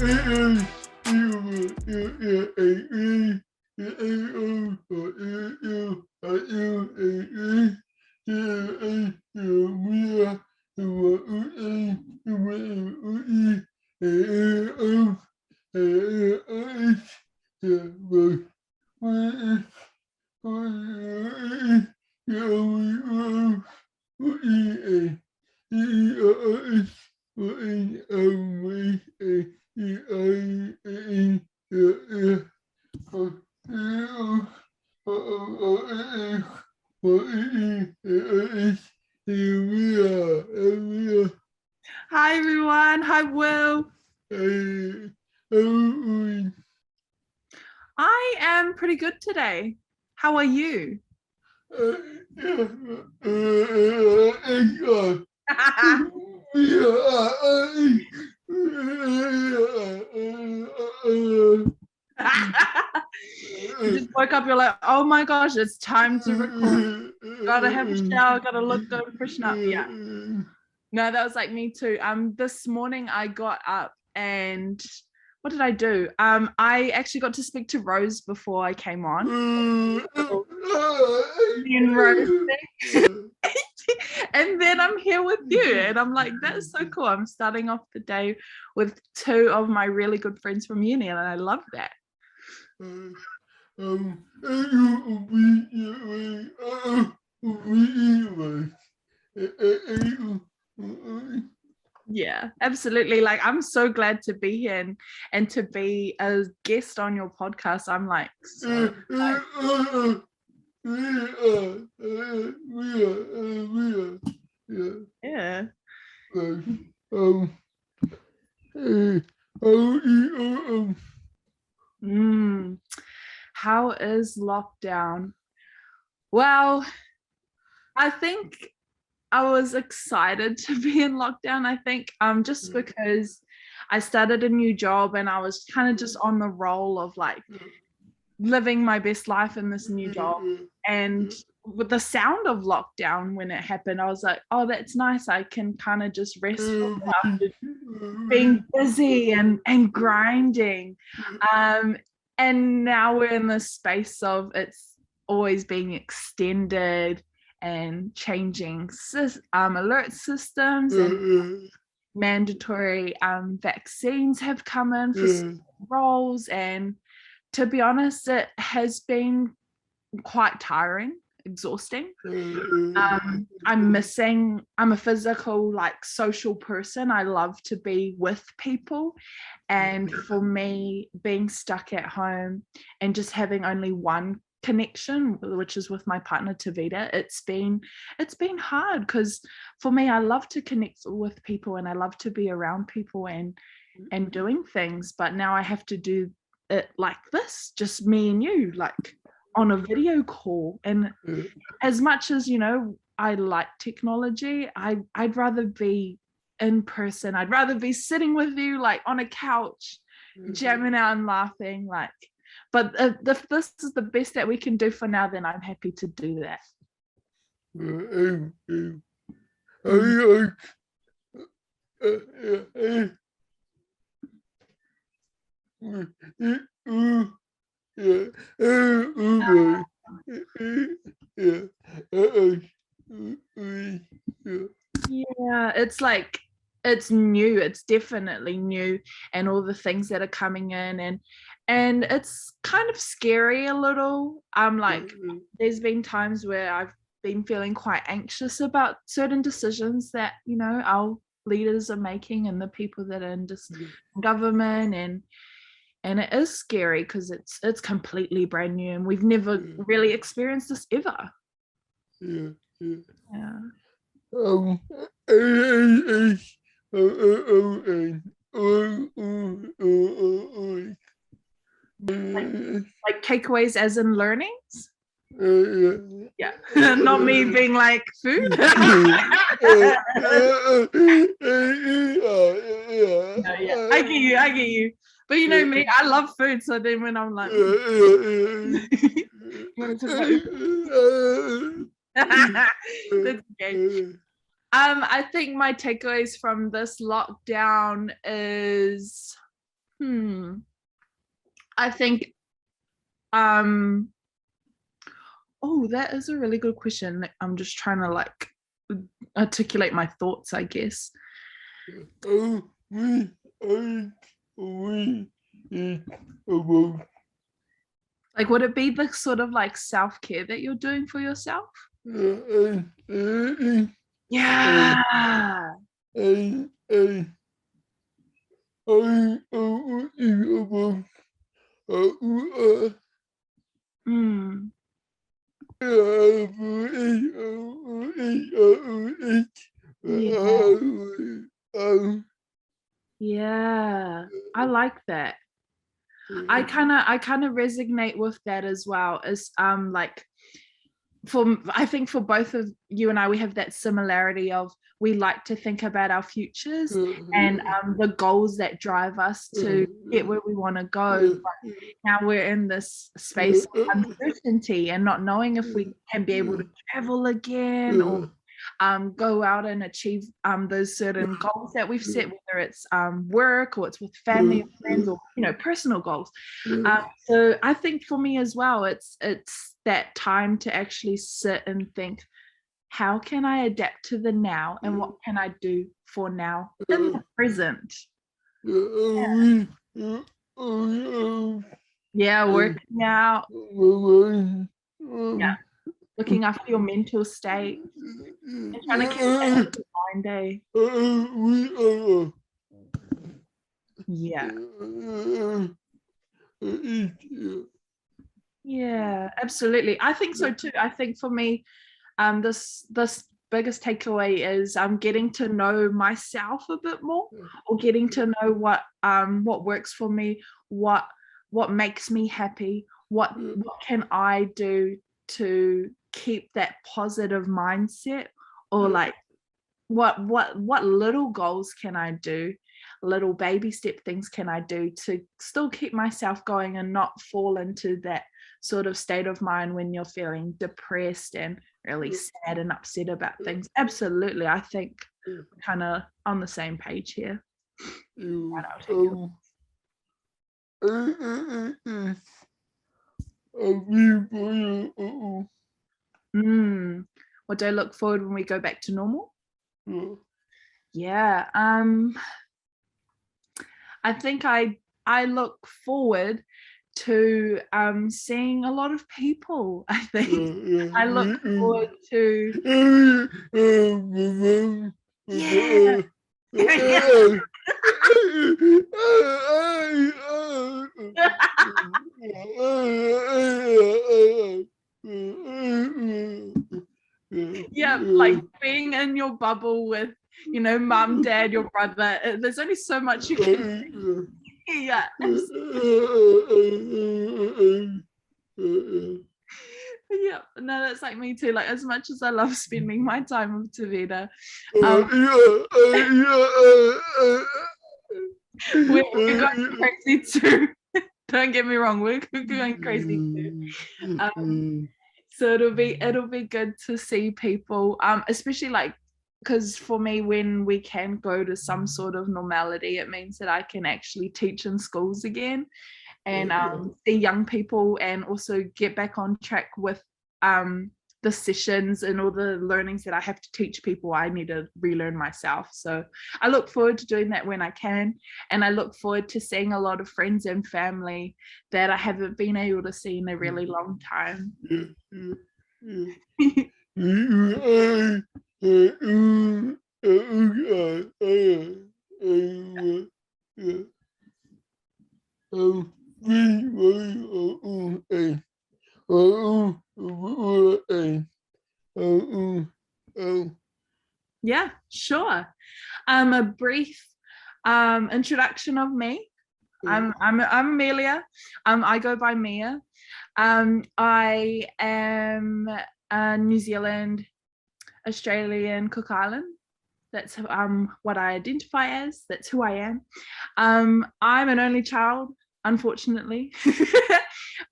Hi everyone, hi Will. I am pretty good today. How are you? You just woke up, you're like, oh my gosh, it's time to record. Gotta have a shower, gotta look good, freshen up. Yeah. No, that was like me too. This morning I got up and what did I do? I actually got to speak to Rose before I came on. Me and Rose thing. And then I'm here with you, and I'm like, that's so cool. I'm starting off the day with two of my really good friends from uni, and I love that. Yeah, absolutely. Like, I'm so glad to be here and to be a guest on your podcast. I'm like so yeah. How is lockdown? Well, I think I was excited to be in lockdown. I think just because I started a new job and I was kind of just on the roll of like living my best life in this new job. And with the sound of lockdown when it happened, I was like, oh, that's nice. I can kind of just rest after being busy and grinding. And now we're in this space of it's always being extended and changing alert systems, and mandatory vaccines have come in for some roles. And to be honest, it has been quite tiring, exhausting. I'm a physical, like, social person. I love to be with people, and for me, being stuck at home and just having only one connection, which is with my partner Tavita, it's been hard, because for me, I love to connect with people and I love to be around people and doing things, but now I have to do it like this, just me and you, like on a video call. And as much as, you know, I like technology, I'd rather be in person. I'd rather be sitting with you, like on a couch, jamming out and laughing, like. But if this is the best that we can do for now, then I'm happy to do that. Yeah, it's like, it's new, it's definitely new, and all the things that are coming in, and it's kind of scary a little. Like, there's been times where I've been feeling quite anxious about certain decisions that, you know, our leaders are making and the people that are in this government, and it is scary because it's completely brand new and we've never really experienced this ever. Like takeaways as in learnings? Yeah. Not me being like food. No, yeah. I get you. But you know me, I love food, so then when I'm like, that's okay. I think my takeaways from this lockdown is I think oh, that is a really good question. I'm just trying to like articulate my thoughts, I guess. Like, would it be the sort of like self-care that you're doing for yourself? Yeah. Mm. Yeah. Yeah. I like that. I kind of resonate with that as well. As like I think for both of you and I, we have that similarity of we like to think about our futures and the goals that drive us to get where we want to go. But now we're in this space of uncertainty and not knowing if we can be able to travel again or go out and achieve those certain goals that we've set, whether it's work or it's with family or friends or personal goals. So I think for me as well, it's that time to actually sit and think, how can I adapt to the now and what can I do for now in the present? Yeah, working out. Yeah, looking after your mental state and trying to keep that in mind, eh? Yeah. Yeah, absolutely. I think so too. I think for me, this biggest takeaway is getting to know myself a bit more, or getting to know what works for me, what makes me happy, what can I do to keep that positive mindset, or like what little goals can I do, little baby step things can I do to still keep myself going and not fall into that sort of state of mind when you're feeling depressed and really sad and upset about things. Absolutely. I think we're kind of on the same page here. What do I look forward when we go back to normal? Yeah. I think I look forward to seeing a lot of people. I think I look forward to yeah, like being in your bubble with mum, dad, your brother. There's only so much you can do. Yeah. Yeah, no, that's like me too. Like, as much as I love spending my time with Tavita, we're going crazy too. Don't get me wrong, we're going crazy too. So it'll be good to see people, especially like, because for me, when we can go to some sort of normality, it means that I can actually teach in schools again and see young people and also get back on track with the sessions and all the learnings that I have to teach people. I need to relearn myself. So I look forward to doing that when I can. And I look forward to seeing a lot of friends and family that I haven't been able to see in a really long time. Yeah, sure. A brief introduction of me. I'm Amelia. I go by Mia. I am a New Zealand, Australian, Cook Island. That's what I identify as. That's who I am. I'm an only child, unfortunately,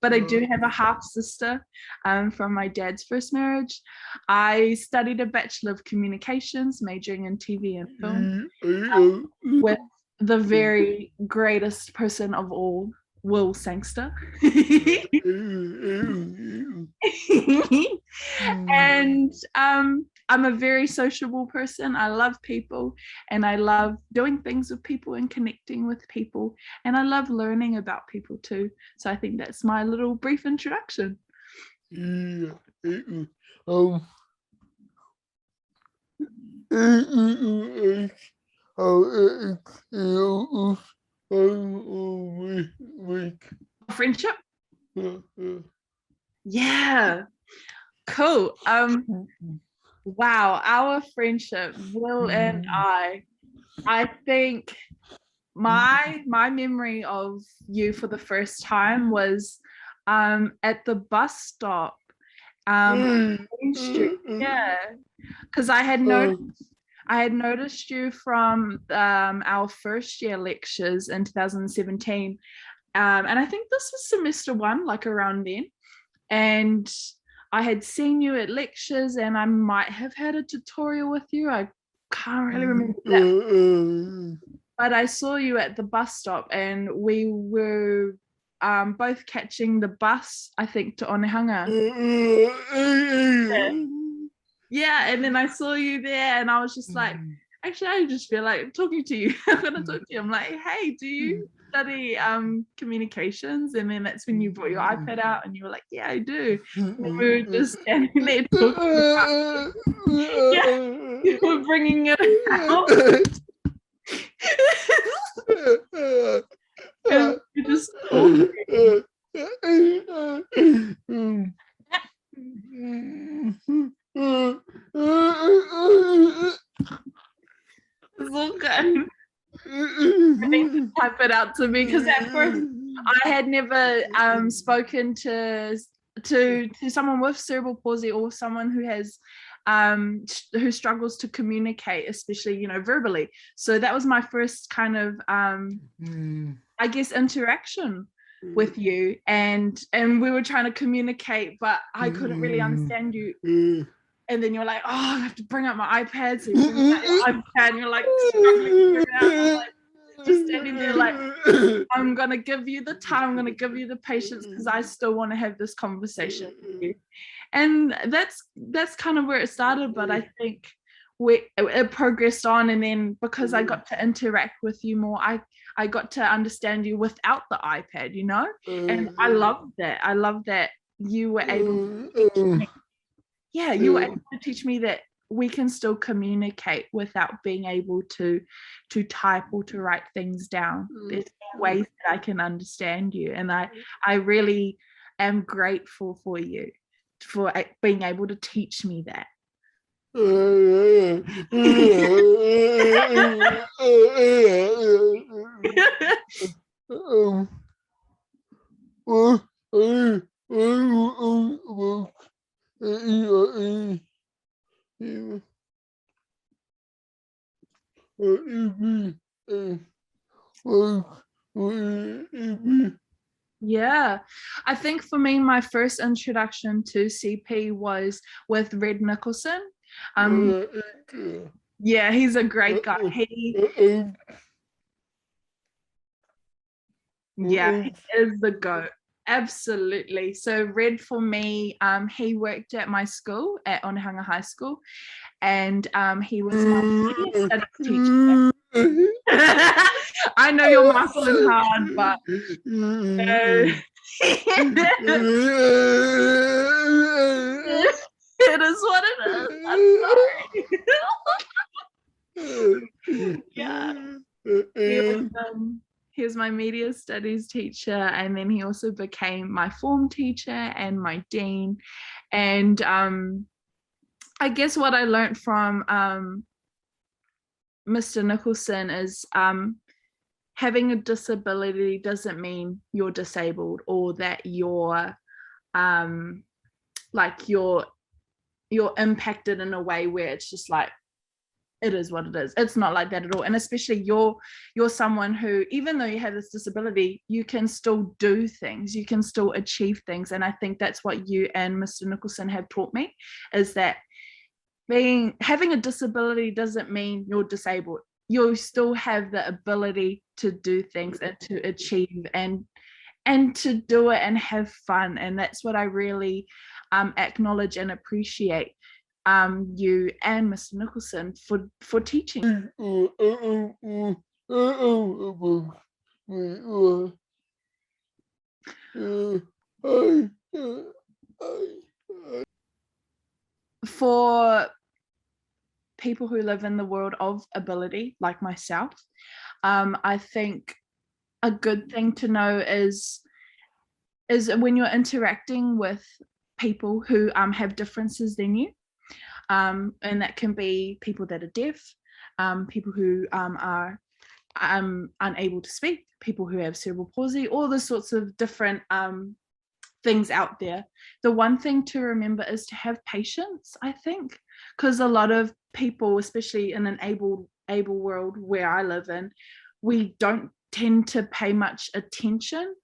but I do have a half sister from my dad's first marriage. I studied a Bachelor of Communications, majoring in TV and film, with the very greatest person of all, Will Sangster. And I'm a very sociable person. I love people, and I love doing things with people and connecting with people, and I love learning about people too. So I think that's my little brief introduction. Friendship? Yeah. Cool. Wow, our friendship, Will and I think my memory of you for the first time was at the bus stop on Main Street. Yeah, because I had noticed you from our first year lectures in 2017, and I think this was semester 1, like around then, and I had seen you at lectures, and I might have had a tutorial with you. I can't really remember that. But I saw you at the bus stop, and we were both catching the bus, I think, to Onehunga. Yeah, and then I saw you there, and I was just like, actually, I just feel like talking to you. I'm gonna talk to you. I'm like, hey, do you study communications? And then that's when you brought your iPad out, and you were like, yeah, I do. And we were just standing there talking about yeah, you were bringing it out. And we just talking. It's all good. I need to type it out to me, because at first I had never spoken to someone with cerebral palsy, or someone who has who struggles to communicate, especially, you know, verbally. So that was my first kind of I guess interaction with you, and we were trying to communicate, but I couldn't really understand you. And then you're like, oh, I have to bring up my iPad. So you bring out your iPad, and you're like struggling to figure it out. I'm like, just standing there like, I'm gonna give you the time, I'm gonna give you the patience, because I still want to have this conversation with you. And that's kind of where it started. But I think it progressed on, and then because I got to interact with you more, I got to understand you without the iPad, you know. And I love that you were able to teach me. Yeah, you were able to teach me that we can still communicate without being able to type or to write things down. There's ways that I can understand you, and I really am grateful for you for being able to teach me that. Yeah, I think for me, my first introduction to CP was with Red Nicholson. Yeah, he's a great guy. Yeah, he is the GOAT. Absolutely. So Red, for me, he worked at my school at Onehunga High School, and he was my media studies teacher. I know you're muscling hard, but it is what it is. I'm sorry. Yeah. He was my media studies teacher, and then he also became my form teacher and my dean. And I guess what I learned from Mr. Nicholson is having a disability doesn't mean you're disabled, or that you're like you're impacted in a way where it's just like, it is what it is. It's not like that at all. And especially you're someone who, even though you have this disability, you can still do things, you can still achieve things. And I think that's what you and Mr. Nicholson have taught me, is that having a disability doesn't mean you're disabled. you'll still have the ability to do things and to achieve and to do it and have fun. And that's what I really acknowledge and appreciate you and Mr. Nicholson for teaching. For people who live in the world of ability, like myself, I think a good thing to know is when you're interacting with people who have differences than you, and that can be people that are deaf, people who are unable to speak, people who have cerebral palsy, all the sorts of different things out there. The one thing to remember is to have patience, I think, because a lot of people, especially in an able world where I live in, we don't tend to pay much attention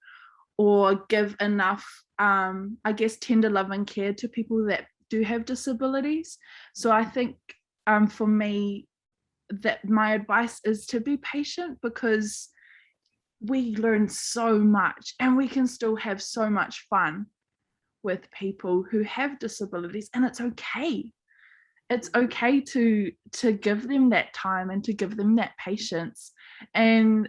or give enough, I guess, tender love and care to people that do have disabilities. So I think for me, that my advice is to be patient, because we learn so much and we can still have so much fun with people who have disabilities, and it's okay. It's okay to give them that time and to give them that patience, and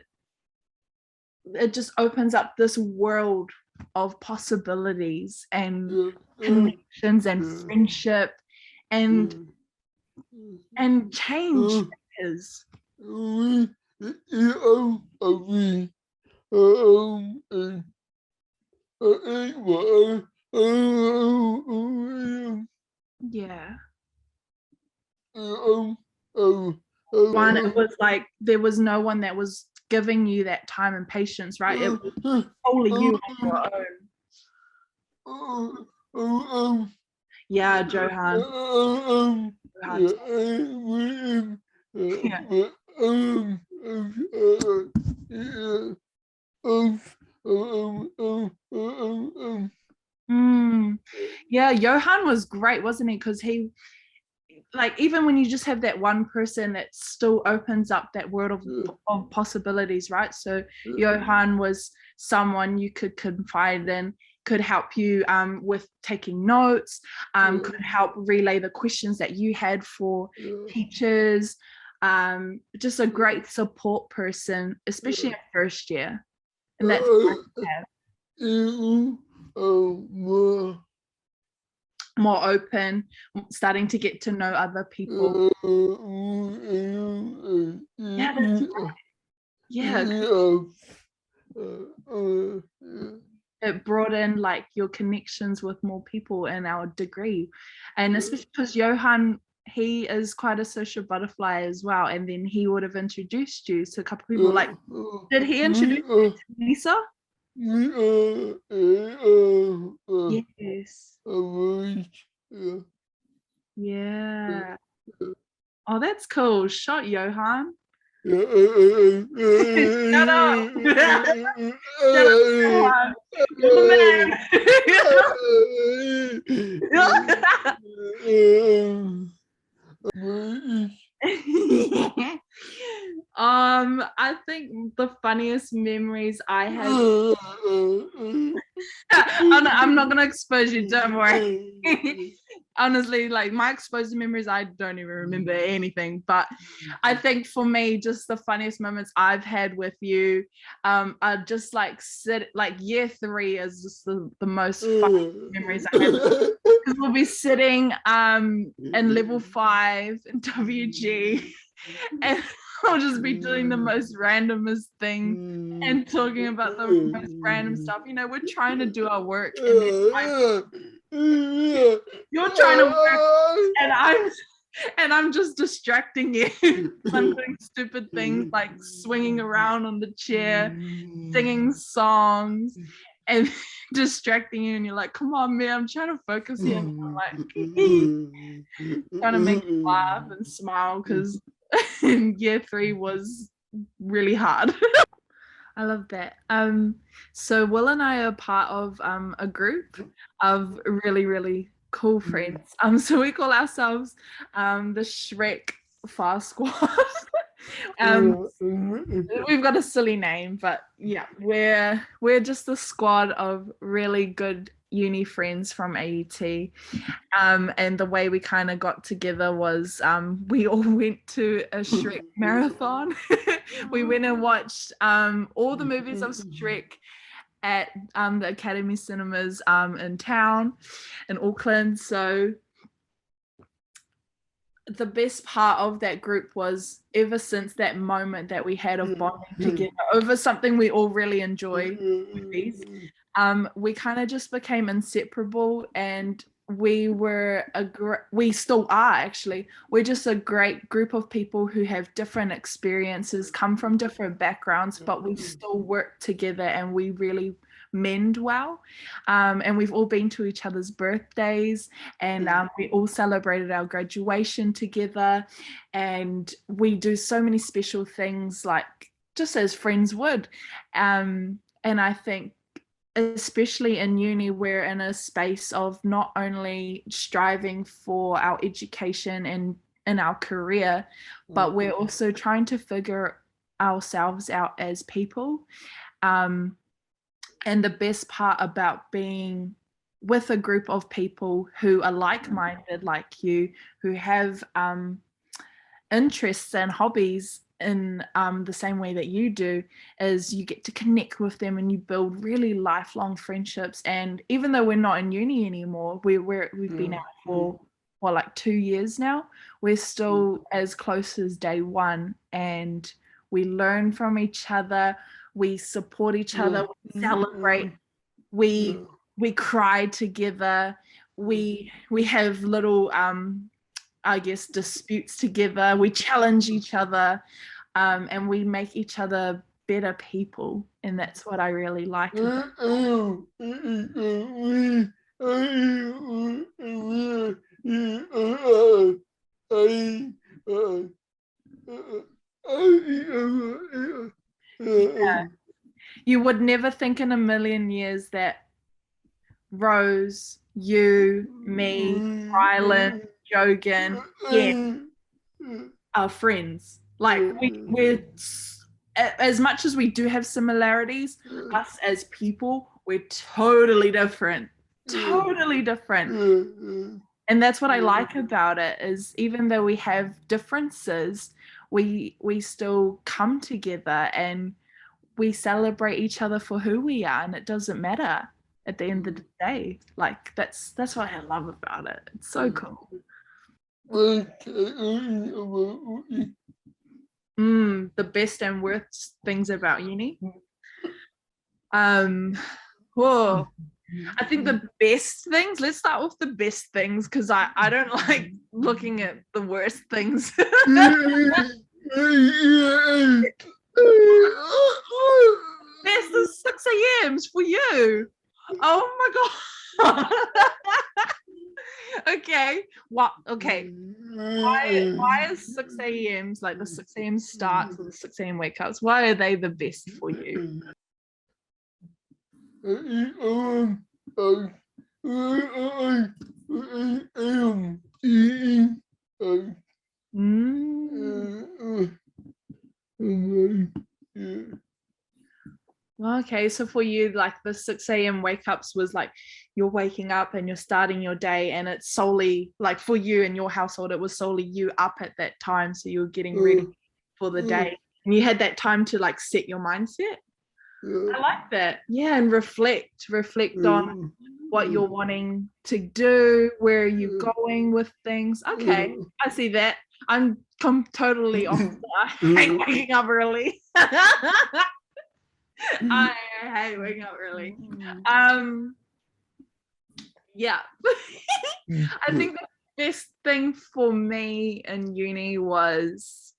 it just opens up this world of possibilities and connections and friendship and change is. Yeah. One, it was like there was no one that was giving you that time and patience, right? It was only you on your own. Yeah, Johan. Yeah, Johan was great, wasn't he? Because he, like, even when you just have that one person, that still opens up that world of possibilities, right? So Johan was someone you could confide in, could help you with taking notes, could help relay the questions that you had for teachers. Just a great support person, especially in first year. And that's nice to have. More open, starting to get to know other people. Yeah, that's right. Yeah. It broadened like your connections with more people in our degree, and especially because Johan, he is quite a social butterfly as well, and then he would have introduced you to a couple of people. Like, did he introduce you to Lisa? Yes. Yeah. Oh, that's cool. Shot, Johan. Shut up. Shut up, Johan. You're the man. I think the funniest memories I have. I'm not gonna expose you, don't worry. Honestly, like, my exposed memories, I don't even remember anything, but I think for me, just the funniest moments I've had with you are just like year 3 is just the most fun memories I have, because we'll be sitting in level 5 in WG, and I'll just be doing the most randomest thing and talking about the most random stuff. You know, we're trying to do our work, and then you're trying to work, and I'm just distracting you. I'm doing stupid things like swinging around on the chair, singing songs, and distracting you. And you're like, "Come on, man! I'm trying to focus here." And I'm like, trying to make you laugh and smile, because year 3 was really hard. I love that. So Will and I are part of a group of really, really cool friends. So we call ourselves the Shrek Far Squad. We've got a silly name, but yeah, we're just a squad of really good uni friends from AUT. And the way we kind of got together was we all went to a Shrek marathon. We went and watched all the movies of Shrek at the Academy Cinemas in town in Auckland. So the best part of that group was ever since that moment that we had of bonding together over something we all really enjoy, movies, we kind of just became inseparable, and we still are actually. We're just a great group of people who have different experiences, come from different backgrounds, but we still work together and we really mend well. And we've all been to each other's birthdays, and we all celebrated our graduation together, and we do so many special things, like just as friends would. And I think especially in uni, we're in a space of not only striving for our education and in our career, but we're also trying to figure ourselves out as people. And the best part about being with a group of people who are like-minded like you, who have interests and hobbies in the same way that you do, is you get to connect with them and you build really lifelong friendships. And even though we're not in uni anymore, we've been out for like 2 years now, we're still as close as day one, and we learn from each other, we support each other, we celebrate, we cry together, we have little I guess disputes together, we challenge each other, and we make each other better people, and that's what I really like about yeah. You would never think in a million years that Rose, you, me, Rylan, Jogan, Ken are friends. Like we're as much as we do have similarities, us as people, we're totally different. Totally different. And that's what I like about it, is even though we have differences, we still come together and we celebrate each other for who we are, and it doesn't matter at the end of the day. Like that's what I love about it. It's so cool. The best and worst things about uni. Whoa. I think the best things, let's start with the best things, because I don't like looking at the worst things. Best is 6 a.m.s for you. Oh my god. Okay. What? Okay. Why is 6 a.m.s, like the 6 a.m. starts or the 6 a.m. wake ups, why are they the best for you? Okay, so for you, like the 6 a.m. wake ups was like you're waking up and you're starting your day, and it's solely like for you in your household, it was solely you up at that time, so you were getting ready for the day, and you had that time to like set your mindset. I like that. Yeah, and reflect on what you're wanting to do, where are you going with things. Okay, I see that. I'm totally off. I hate waking up early. I hate waking up early. Yeah. I think the best thing for me in uni was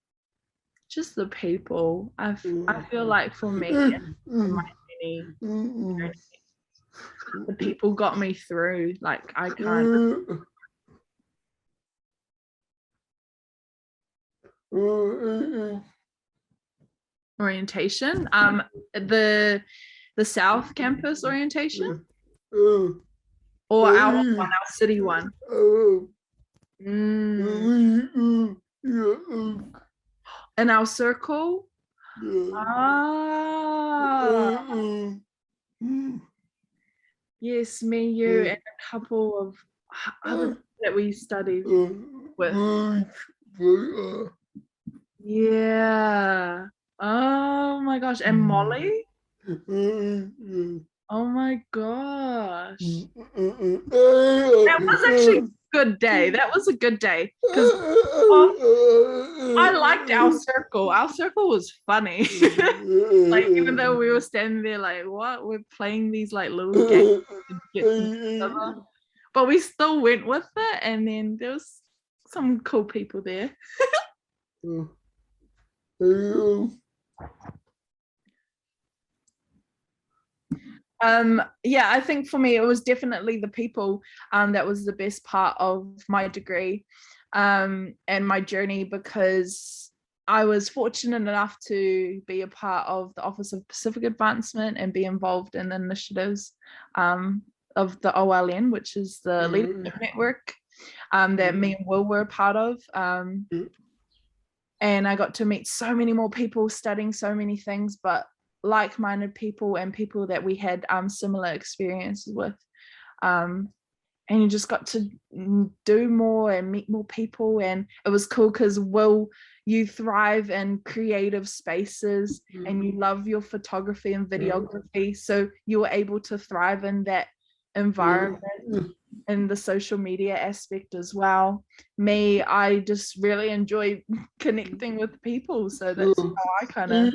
just the people. I feel like for me in my uni, the people got me through. Like I can't. Orientation. The South Campus orientation, or our city one. in our circle. Yes, me, you, and a couple of other people that we studied with. Yeah. Oh my gosh. And Molly? Oh my gosh. That was actually a good day. That was a good day. Because I liked our circle. Our circle was funny. Like, even though we were standing there like, what? We're playing these like little games to get to know each other. But we still went with it, and then there was some cool people there. Yeah, I think for me it was definitely the people that was the best part of my degree and my journey, because I was fortunate enough to be a part of the Office of Pacific Advancement and be involved in initiatives of the OLN, which is the leadership network that me and Will were a part of. And I got to meet so many more people studying so many things, but like-minded people and people that we had similar experiences with. And you just got to do more and meet more people. And it was cool because, Will, you thrive in creative spaces and you love your photography and videography. So you were able to thrive in that environment and the social media aspect as well. Me, I just really enjoy connecting with people. So that's how I kind of...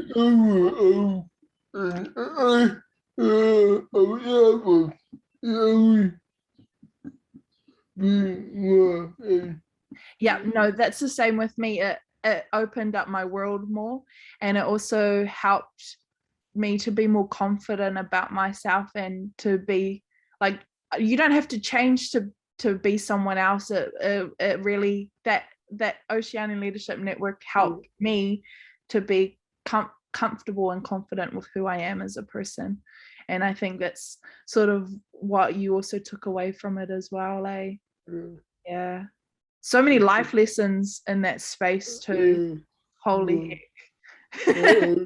Yeah, no, that's the same with me. It opened up my world more, and it also helped me to be more confident about myself and to be like, you don't have to change to be someone else. It really, that Oceania Leadership Network helped me to be comfortable and confident with who I am as a person. And I think that's sort of what you also took away from it as well, eh? Yeah, so many life lessons in that space too. Holy heck.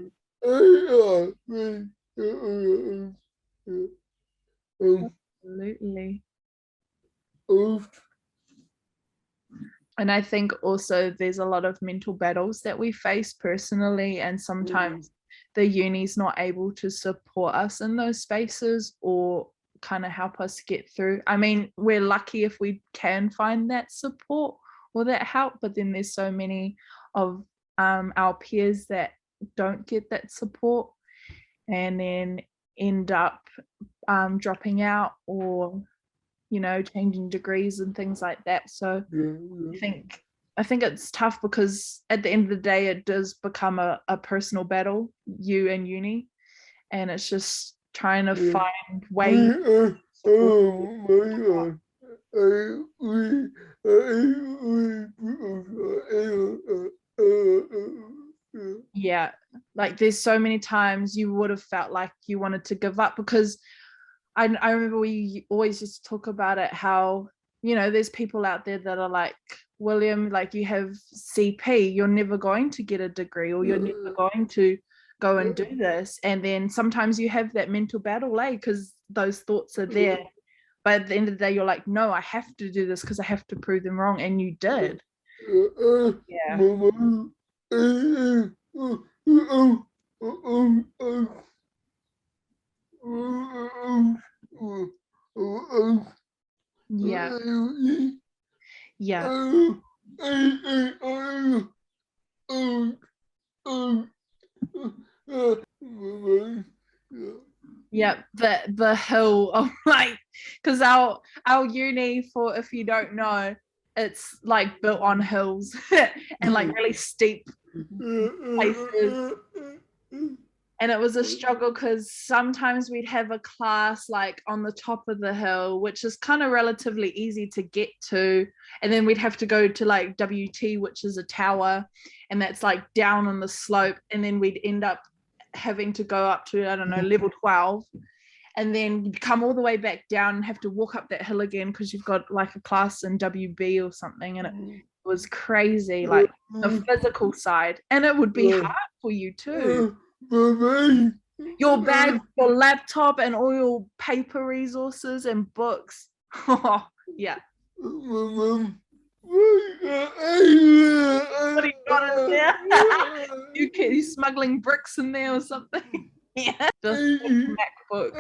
Absolutely. And I think also there's a lot of mental battles that we face personally, and sometimes the uni's not able to support us in those spaces or kind of help us get through. I mean, we're lucky if we can find that support or that help, but then there's so many of our peers that don't get that support and then end up dropping out or, you know, changing degrees and things like that. So I think it's tough because at the end of the day, it does become a personal battle, you and uni, and it's just trying to find ways. Yeah, like there's so many times you would have felt like you wanted to give up, because I remember we always used to talk about it, how, you know, there's people out there that are like, William, like, you have CP, you're never going to get a degree, or you're never going to go and do this. And then sometimes you have that mental battle, because those thoughts are there. But at the end of the day, you're like, no, I have to do this because I have to prove them wrong. And you did. Yeah. Yeah. Yeah. Yeah, the hill of like, because our uni, for if you don't know, it's like built on hills and like really steep places. And it was a struggle because sometimes we'd have a class like on the top of the hill, which is kind of relatively easy to get to, and then we'd have to go to like WT, which is a tower, and that's like down on the slope, and then we'd end up having to go up to, I don't know, level 12, and then you'd come all the way back down and have to walk up that hill again because you've got like a class in WB or something. And was crazy, like the physical side, and it would be hard for you too. Your bag, your laptop, and all your paper resources and books. Oh, yeah. What do you got in there? You smuggling bricks in there or something? Yeah, just a MacBook.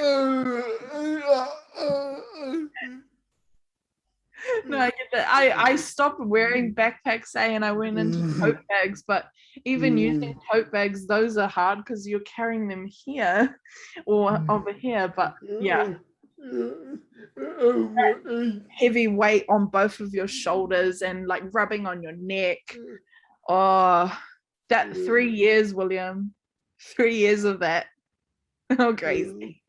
No, I get that. I stopped wearing backpacks, and I went into tote bags, but even using tote bags, those are hard because you're carrying them here or over here. But yeah, heavy weight on both of your shoulders and like rubbing on your neck. Oh, that 3 years, William. 3 years of that. Oh, crazy.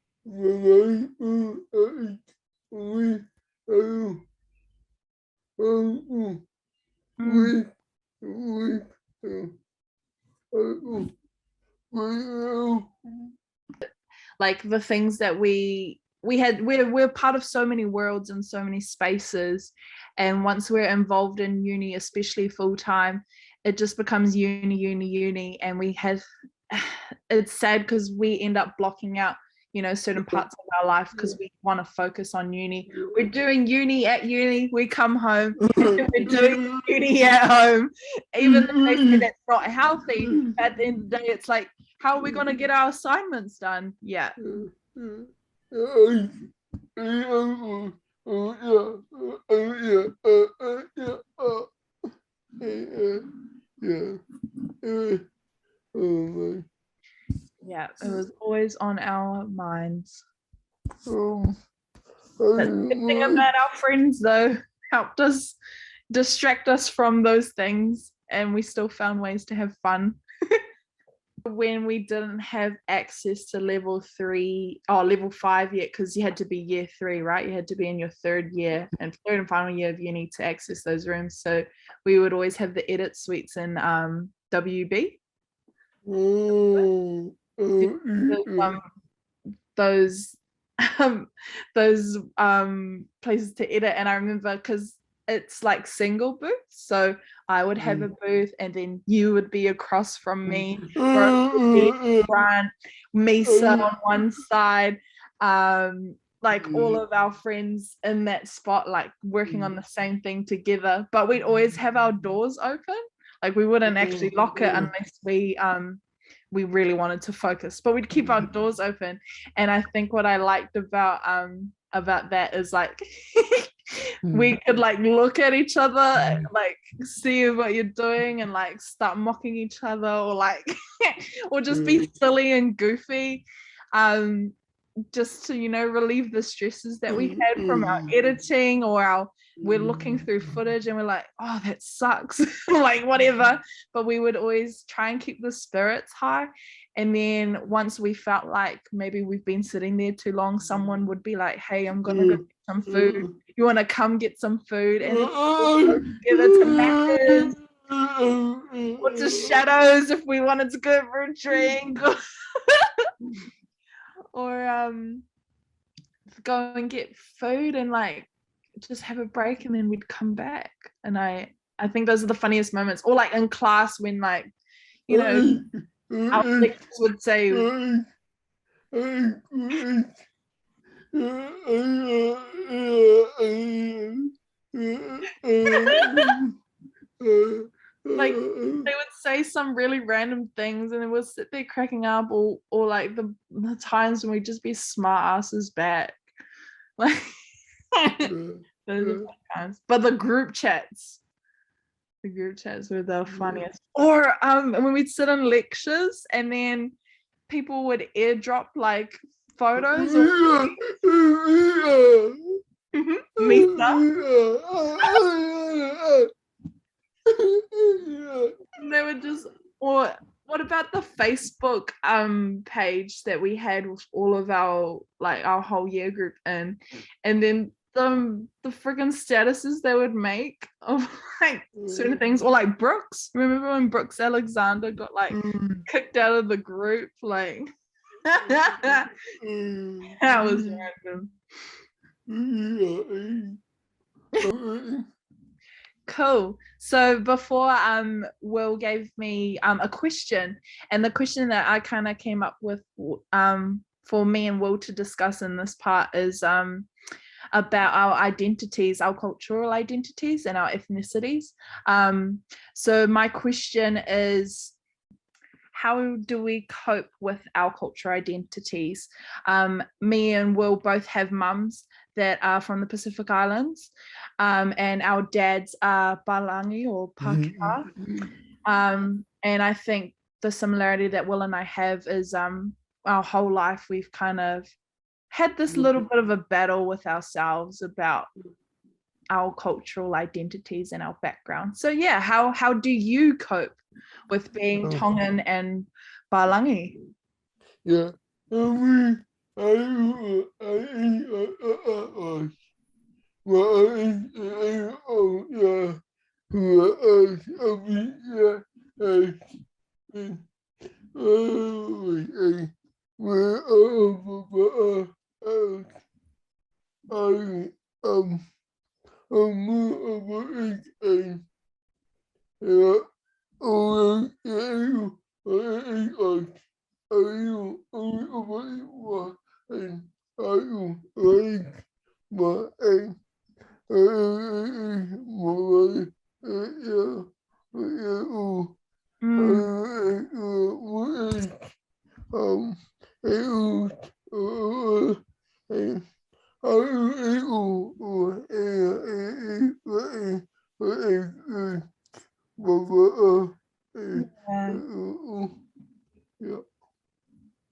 Like the things that we're part of so many worlds and so many spaces, and once we're involved in uni, especially full-time, it just becomes uni, and we have it's sad because we end up blocking out certain parts of our life because we want to focus on uni. We're doing uni at uni, we come home and we're doing uni at home, even though they say that's not healthy. At the end of the day, it's like, how are we going to get our assignments done? Yeah. Yeah, it was always on our minds. The good thing about our friends, though, helped us distract us from those things, and we still found ways to have fun. When we didn't have access to level 5 yet, because you had to be year 3, right? You had to be in your third and final year of uni to access those rooms. So we would always have the edit suites in WB. Those places to edit, and I remember because it's like single booths, so I would have a booth and then you would be across from me, front, Misa on one side, like all of our friends in that spot, like working on the same thing together. But we'd always have our doors open, like we wouldn't actually lock it unless we really wanted to focus, but we'd keep our doors open. And I think what I liked about that is like we could like look at each other and like see what you're doing and like start mocking each other, or like or just be silly and goofy, just to relieve the stresses that we had from our editing, or we're looking through footage and we're like, oh, that sucks, like whatever. But we would always try and keep the spirits high. And then once we felt like maybe we've been sitting there too long, someone would be like, hey, I'm gonna go get some food, you want to come get some food? And then we'll go together to Macca's or to Shadows if we wanted to go for a drink, or go and get food and like just have a break, and then we'd come back. And I think those are the funniest moments. Or like in class when like our lecturers would say like they would say some really random things, and then we'll sit there cracking up, or like the times when we'd just be smart asses back, like those are fun times. But the group chats were the funniest. Or when we'd sit in lectures and then people would airdrop like photos or they would just, or what about the Facebook page that we had with all of our whole year group in, and then the friggin' statuses they would make of like certain things, or like Brooks. Remember when Brooks Alexander got like kicked out of the group? Like that was random. Cool. So before Will gave me a question, and the question that I kind of came up with for me and Will to discuss in this part is about our identities, our cultural identities and our ethnicities. So my question is, how do we cope with our cultural identities? Me and Will both have mums that are from the Pacific Islands, and our dads are Palangi or Pākehā. And I think the similarity that Will and I have is our whole life we've kind of had this little bit of a battle with ourselves about our cultural identities and our background. So yeah, how do you cope with being Tongan and Palangi? Yeah.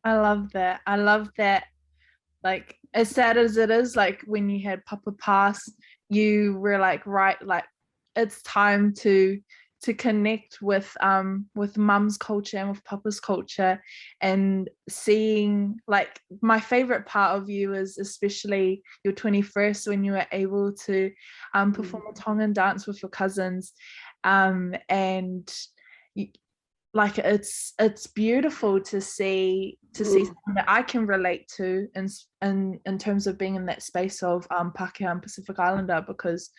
I love that. I love that. Like, as sad as it is, like when you had Papa pass, you were like, right, like it's time to connect with mum's culture and with Papa's culture. And seeing, like, my favorite part of you is especially your 21st, when you were able to perform a Tongan dance with your cousins, and you, like it's beautiful to see something that I can relate to in terms of being in that space of Pākehā and Pacific Islander, because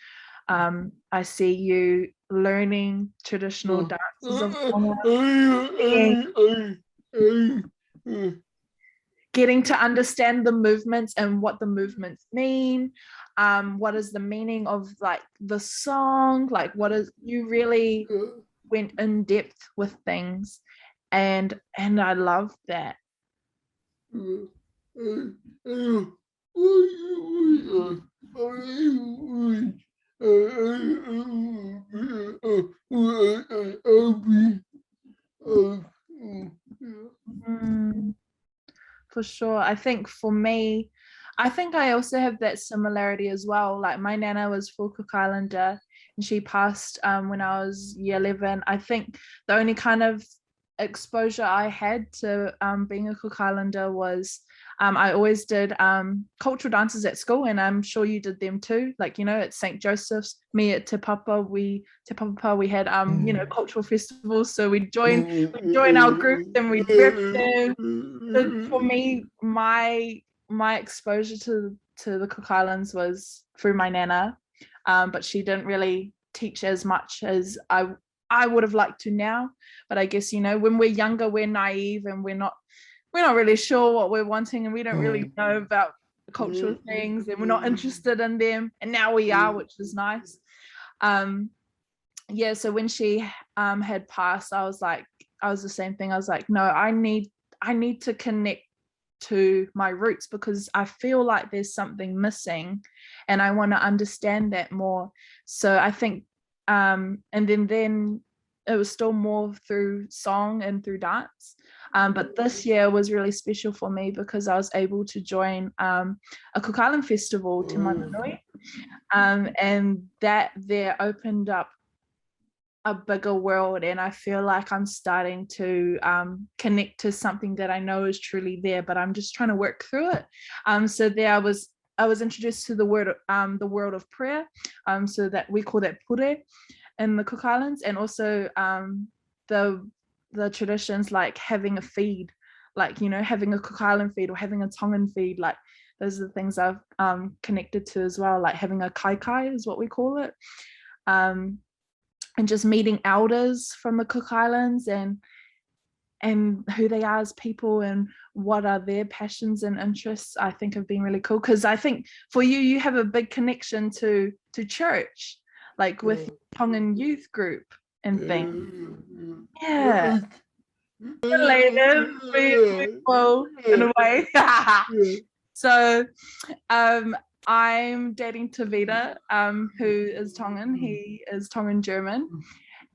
I see you learning traditional dances of getting to understand the movements and what the movements mean, what is the meaning of like the song, like what is, you really went in depth with things, and I love that. For sure. I think for me, I think I also have that similarity as well. Like my nana was full Cook Islander and she passed when I was year 11. I think the only kind of exposure I had to being a Cook Islander was I always did cultural dances at school, and I'm sure you did them too. Like, you know, at St. Joseph's, me at Te Papa, we had you know, cultural festivals, so we'd join our groups and we'd rep them. So for me, my exposure to the Cook Islands was through my nana, but she didn't really teach as much as I would have liked to now. But I guess, you know, when we're younger, we're naive and we're not really sure what we're wanting, and we don't really know about cultural things, and we're not interested in them. And now we are, which is nice. Yeah, so when she had passed, I was the same thing. I was like, no, I need to connect to my roots, because I feel like there's something missing and I want to understand that more. So I think and then it was still more through song and through dance. But this year was really special for me because I was able to join a Cook Island festival, Te Mananui, and that there opened up a bigger world, and I feel like I'm starting to connect to something that I know is truly there, but I'm just trying to work through it. So there I was introduced to the world of prayer, so that we call that pure in the Cook Islands, and also the traditions like having a feed, like, you know, having a Cook Island feed or having a Tongan feed. Like, those are the things I've connected to as well, like having a kai kai is what we call it. and just meeting elders from the Cook Islands and who they are as people and what are their passions and interests, I think have been really cool. Because I think for you have a big connection to church, like with Tongan youth group and things. Yeah. Related, well, in a way. So I'm dating Tavita, who is Tongan. He is Tongan German.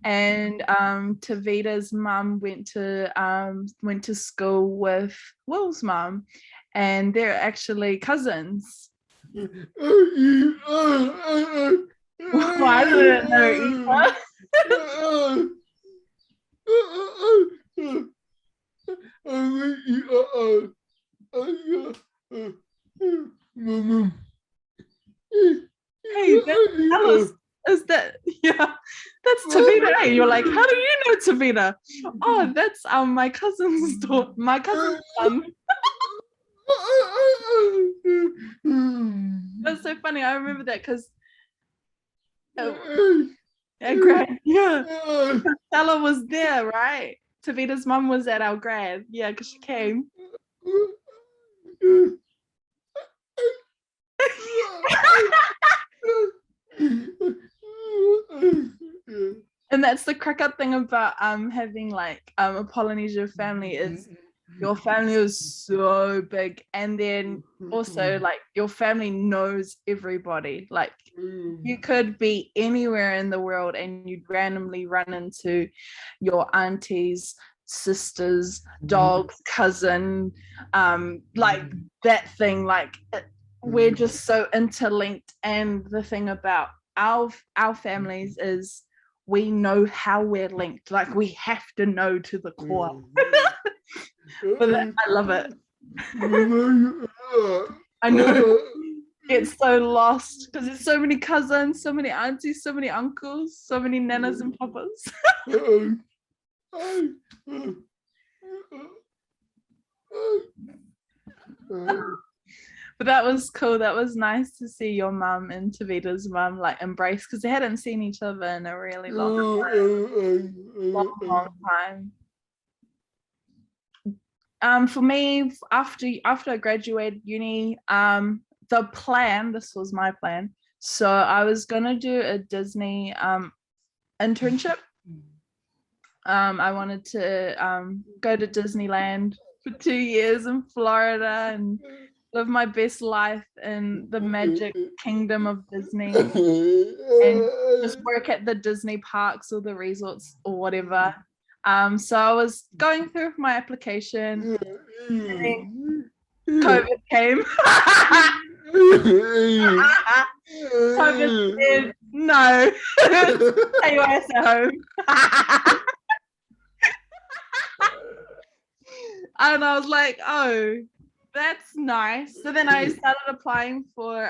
And Tavita's mum went to school with Will's mum, and they're actually cousins. Why didn't know either? Hey, Alice, is that, yeah, that's Tavita. Hey, you're like, how do you know Tavita? Oh, that's my cousin's daughter, my cousin's son. That's so funny. I remember that because at grad, yeah, Stella was there, right? Tavita's mum was at our grad, yeah, because she came. And that's the crack up thing about having like a Polynesia family is your family is so big, and then also like your family knows everybody. Like you could be anywhere in the world and you'd randomly run into your aunties, sisters, dogs, cousin, like that thing. Like we're just so interlinked. And the thing about our families is we know how we're linked. Like we have to know to the core. But I love it. I know. Get so lost because there's so many cousins, so many aunties, so many uncles, so many nanas and papas. But that was cool. That was nice to see your mum and Tavita's mum like embrace, because they hadn't seen each other in a really long time. For me, after I graduated uni, the plan, this was my plan. So I was gonna do a Disney internship. I wanted to go to Disneyland for 2 years in Florida and live my best life in the magic kingdom of Disney and just work at the Disney parks or the resorts or whatever. So I was going through my application and then COVID came. COVID said, no, stay your ass at home. And I was like, oh, that's nice. So then I started applying for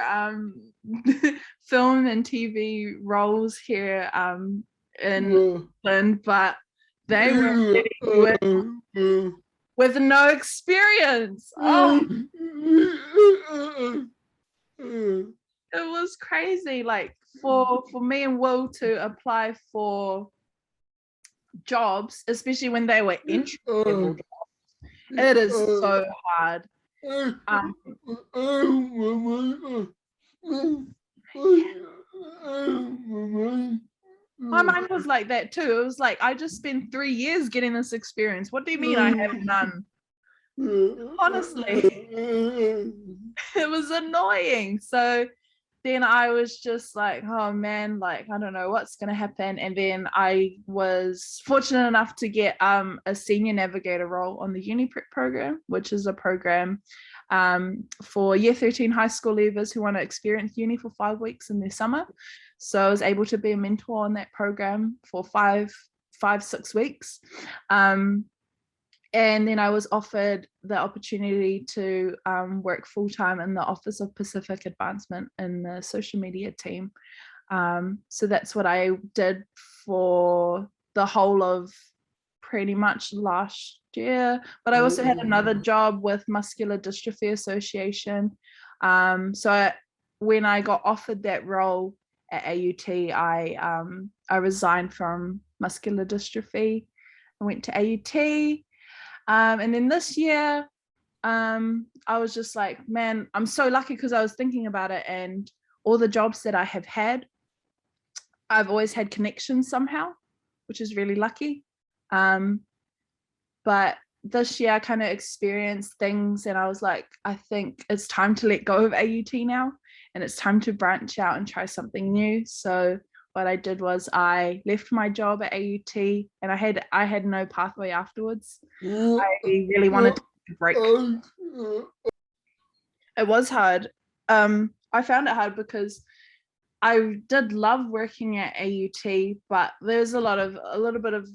film and TV roles here in Auckland, but they were with no experience. Oh, it was crazy. Like for me and Will to apply for jobs, especially when they were entry level jobs, it is so hard. My mind was like that too. It was like, I just spent 3 years getting this experience. What do you mean I have none? Honestly, it was annoying. So then I was just like, oh man, like I don't know what's gonna happen. And then I was fortunate enough to get a senior navigator role on the uni prep program, which is a program for year 13 high school leavers who want to experience uni for 5 weeks in their summer. So I was able to be a mentor on that program for 6 weeks. And then I was offered the opportunity to work full-time in the Office of Pacific Advancement in the social media team. So that's what I did for the whole of pretty much last year. But I also had another job with Muscular Dystrophy Association. So when I got offered that role at AUT. I resigned from muscular dystrophy. I went to AUT. And then this year, I was just like, man, I'm so lucky, because I was thinking about it, and all the jobs that I have had, I've always had connections somehow, which is really lucky. But this year I kind of experienced things, and I was like, I think it's time to let go of AUT now, and it's time to branch out and try something new. So what I did was I left my job at AUT, and I had no pathway afterwards. I really wanted to take a break. It was hard. I found it hard because I did love working at AUT, but there's a little bit of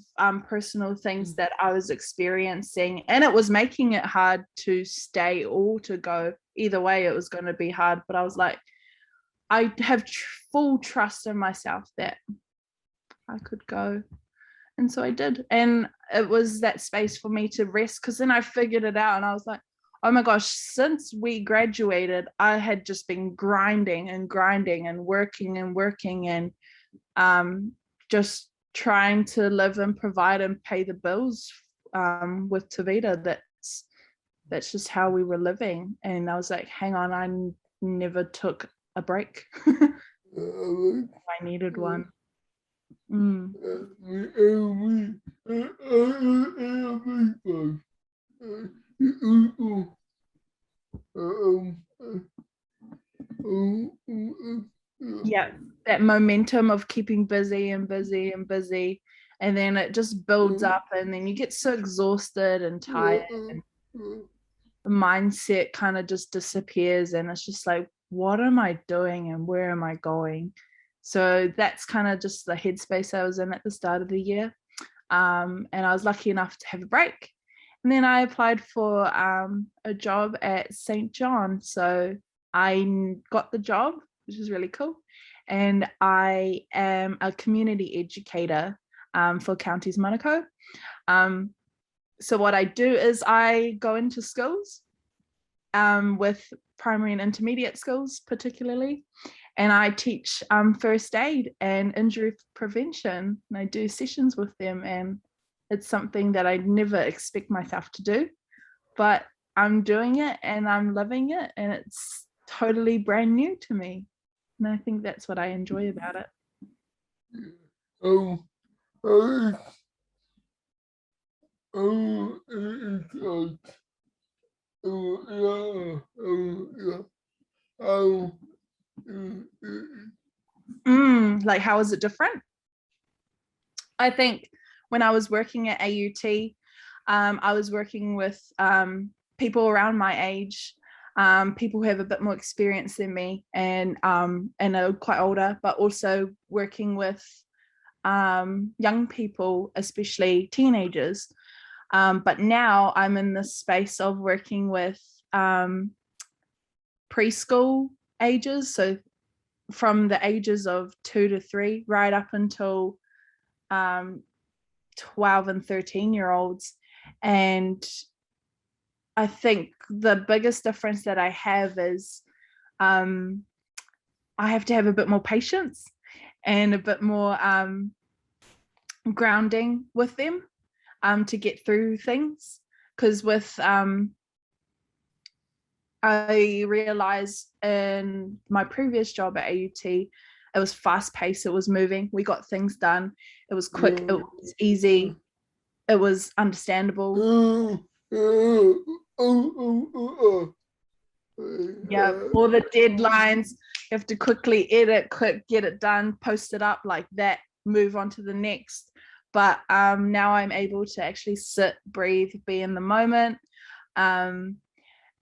personal things that I was experiencing, and it was making it hard to stay or to go. Either way, it was going to be hard. But I was like, I have full trust in myself that I could go, and so I did. And it was that space for me to rest, because then I figured it out, and I was like, oh my gosh, since we graduated, I had just been grinding and working and just trying to live and provide and pay the bills with Tavita. That's just how we were living. And I was like, hang on, I never took a break. I needed one. Yeah, that momentum of keeping busy, and then it just builds up, and then you get so exhausted and tired, and the mindset kind of just disappears, and it's just like, what am I doing and where am I going? So that's kind of just the headspace I was in at the start of the year. And I was lucky enough to have a break. And then I applied for a job at St. John. So I got the job, which is really cool. And I am a community educator for Counties Manukau. So what I do is I go into schools with primary and intermediate schools particularly, and I teach first aid and injury prevention, and I do sessions with them, and it's something that I never expect myself to do, but I'm doing it and I'm loving it, and it's totally brand new to me, and I think that's what I enjoy about it. Like, how is it different? I think when I was working at AUT, I was working with people around my age, people who have a bit more experience than me, and are quite older, but also working with young people, especially teenagers. But now I'm in this space of working with preschool ages, so from the ages of 2 to 3 right up until 12 and 13-year-olds. And I think the biggest difference that I have is I have to have a bit more patience and a bit more grounding with them to get through things. Because with I realized in my previous job at AUT, it was fast paced, it was moving, we got things done, it was quick, it was easy, it was understandable. Yeah, all the deadlines, you have to quickly edit, quick, get it done, post it up like that, move on to the next. But now I'm able to actually sit, breathe, be in the moment.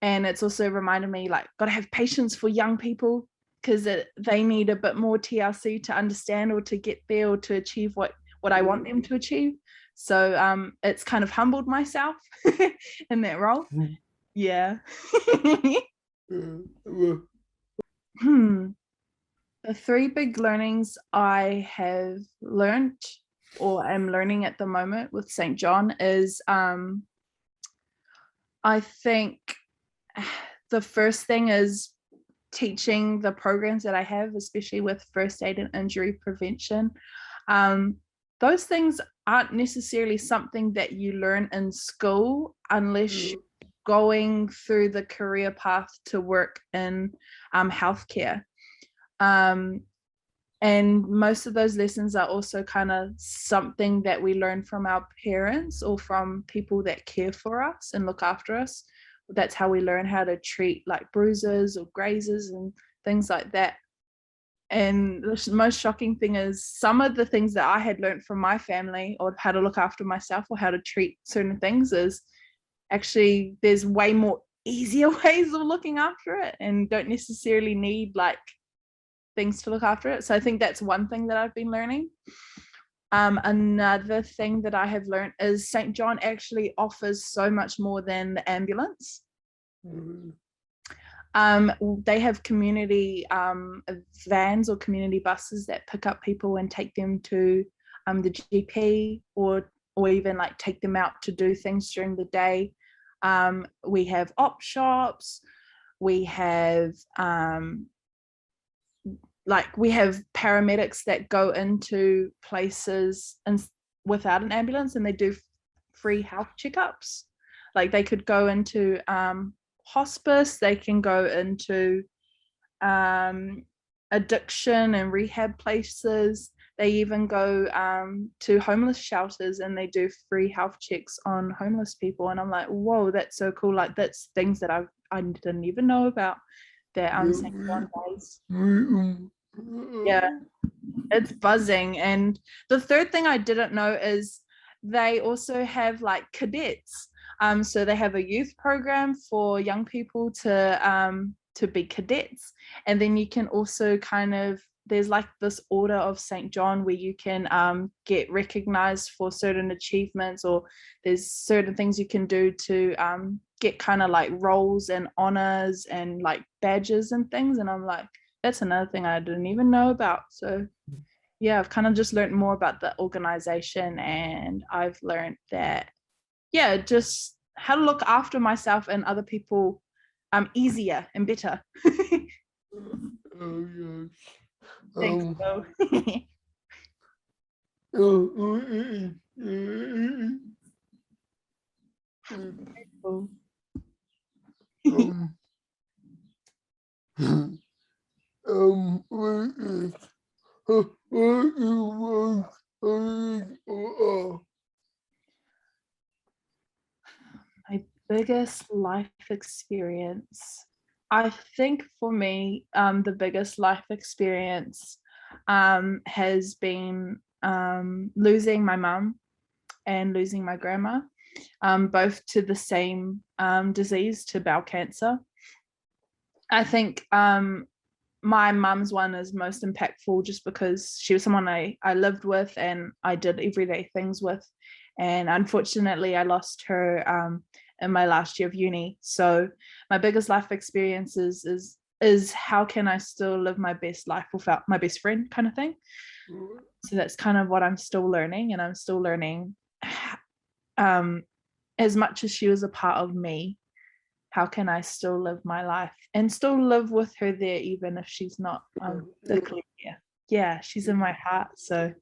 And it's also reminded me, like, got to have patience for young people, because they need a bit more TLC to understand or to get there or to achieve what I want them to achieve. So it's kind of humbled myself in that role. Yeah. The 3 big learnings I have learned or am learning at the moment with St. John is I think the first thing is teaching the programs that I have, especially with first aid and injury prevention. Those things aren't necessarily something that you learn in school unless you're going through the career path to work in healthcare. And most of those lessons are also kind of something that we learn from our parents or from people that care for us and look after us. That's how we learn how to treat like bruises or grazes and things like that. And the most shocking thing is some of the things that I had learned from my family or how to look after myself or how to treat certain things is actually there's way more easier ways of looking after it and don't necessarily need like things to look after it. So I think that's one thing that I've been learning. Another thing that I have learned is St. John actually offers so much more than the ambulance. They have community vans or community buses that pick up people and take them to the GP or even like take them out to do things during the day. We have op shops. We have we have paramedics that go into places and without an ambulance and they do free health checkups. Like they could go into hospice, they can go into addiction and rehab places. They even go to homeless shelters and they do free health checks on homeless people. And I'm like, whoa, that's so cool. Like that's things that I didn't even know about that St. John does. Yeah, it's buzzing. And the third thing I didn't know is they also have like cadets. So they have a youth program for young people to be cadets, and then you can also kind of there's like this order of St. John where you can get recognized for certain achievements, or there's certain things you can do to get kind of like roles and honors and like badges and things. And I'm like, that's another thing I didn't even know about. So yeah, I've kind of just learned more about the organization, and I've learned that just how to look after myself and other people easier and better. Thanks, Bo. My biggest life experience. I think for me, the biggest life experience has been losing my mum and losing my grandma, both to the same disease, to bowel cancer. I think my mum's one is most impactful just because she was someone I lived with and I did everyday things with. And unfortunately, I lost her in my last year of uni. So my biggest life experience is how can I still live my best life without my best friend, kind of thing. So that's kind of what I'm still learning, and I'm still learning as much as she was a part of me, how can I still live my life and still live with her there, even if she's not physically here. Yeah, she's in my heart. So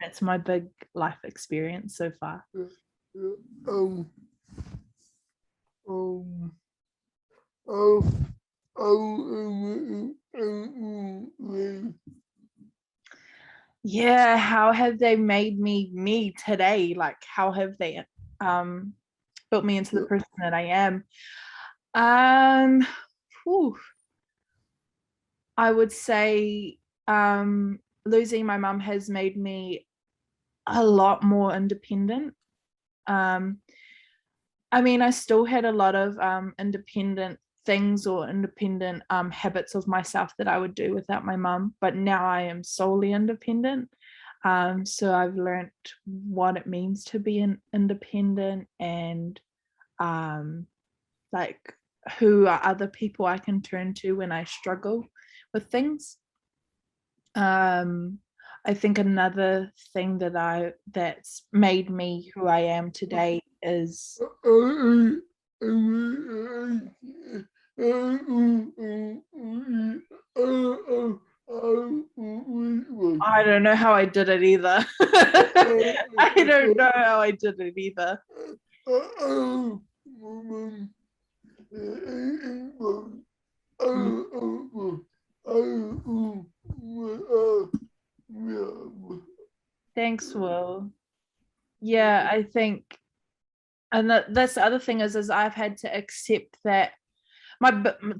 that's my big life experience so far. Yeah, how have they made me today? Like, how have they built me into the person that I am? I would say losing my mum has made me a lot more independent. I mean, I still had a lot of independent things or independent habits of myself that I would do without my mum, but now I am solely independent. So I've learned what it means to be independent, and like who are other people I can turn to when I struggle with things. I think another thing that's made me who I am today is I don't know how I did it either. I don't know how I did it either. Thanks, Will. Yeah, I think, and that's the other thing is I've had to accept that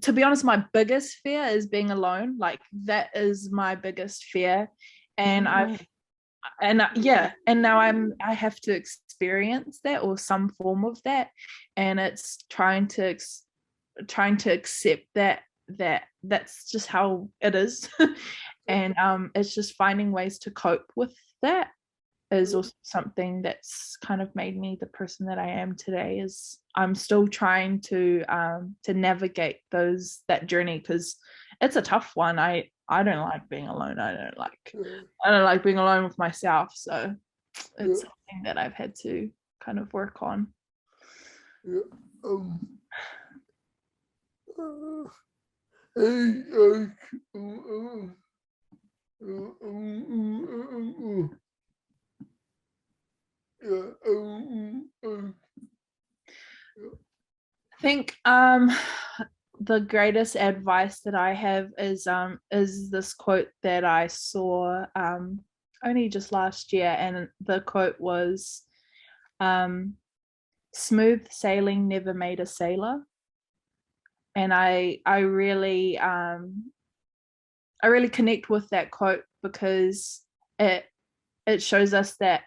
to be honest, my biggest fear is being alone. Like that is my biggest fear, and now I have to experience that or some form of that, and it's trying to accept that's just how it is. And it's just finding ways to cope with that is also something that's kind of made me the person that I am today. Is I'm still trying to navigate that journey, because it's a tough one. I don't like being alone. I don't like being alone with myself. So it's something that I've had to kind of work on. I think the greatest advice that I have is this quote that I saw only just last year, and the quote was, "Smooth sailing never made a sailor." And I really connect with that quote, because it shows us that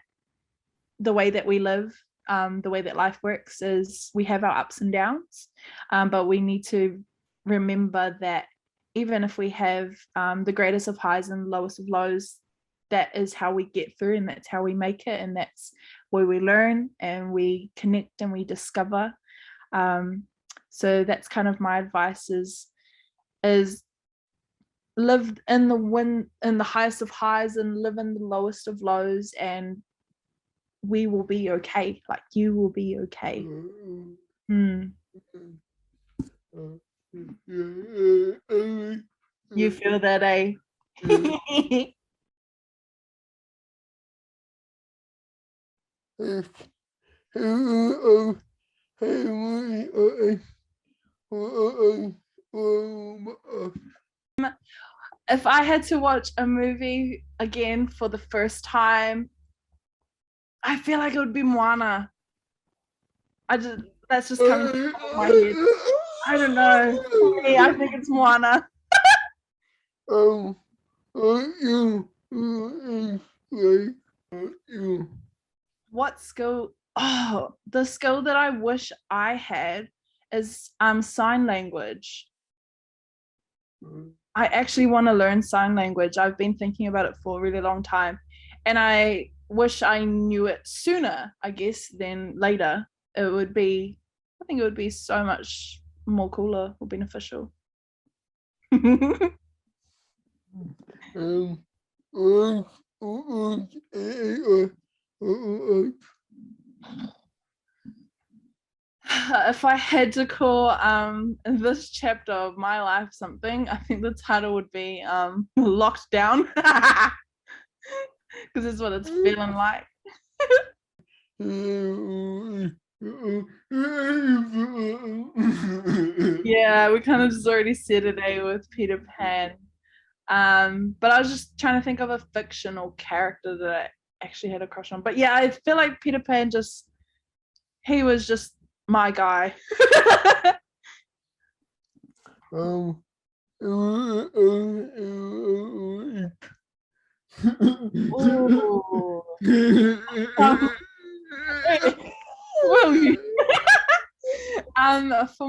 the way that we live, the way that life works, is we have our ups and downs, but we need to remember that even if we have the greatest of highs and lowest of lows, that is how we get through, and that's how we make it, and that's where we learn and we connect and we discover. So that's kind of my advice, is live in the highest of highs and live in the lowest of lows, and we will be okay. Like, you will be okay. You feel that, eh? If I had to watch a movie again for the first time, I feel like it would be Moana. That's just coming to my head. I don't know. Yeah, I think it's Moana. What skill? Oh, the skill that I wish I had is sign language. I actually want to learn sign language. I've been thinking about it for a really long time, and I wish I knew it sooner, I guess, than later. I think it would be so much more cooler or beneficial. If I had to call this chapter of my life something, I think the title would be Locked Down, because it's what it's feeling like. Yeah, we kind of just already said it, with Peter Pan. But I was just trying to think of a fictional character that I actually had a crush on. But yeah, I feel like Peter Pan he was just my guy. For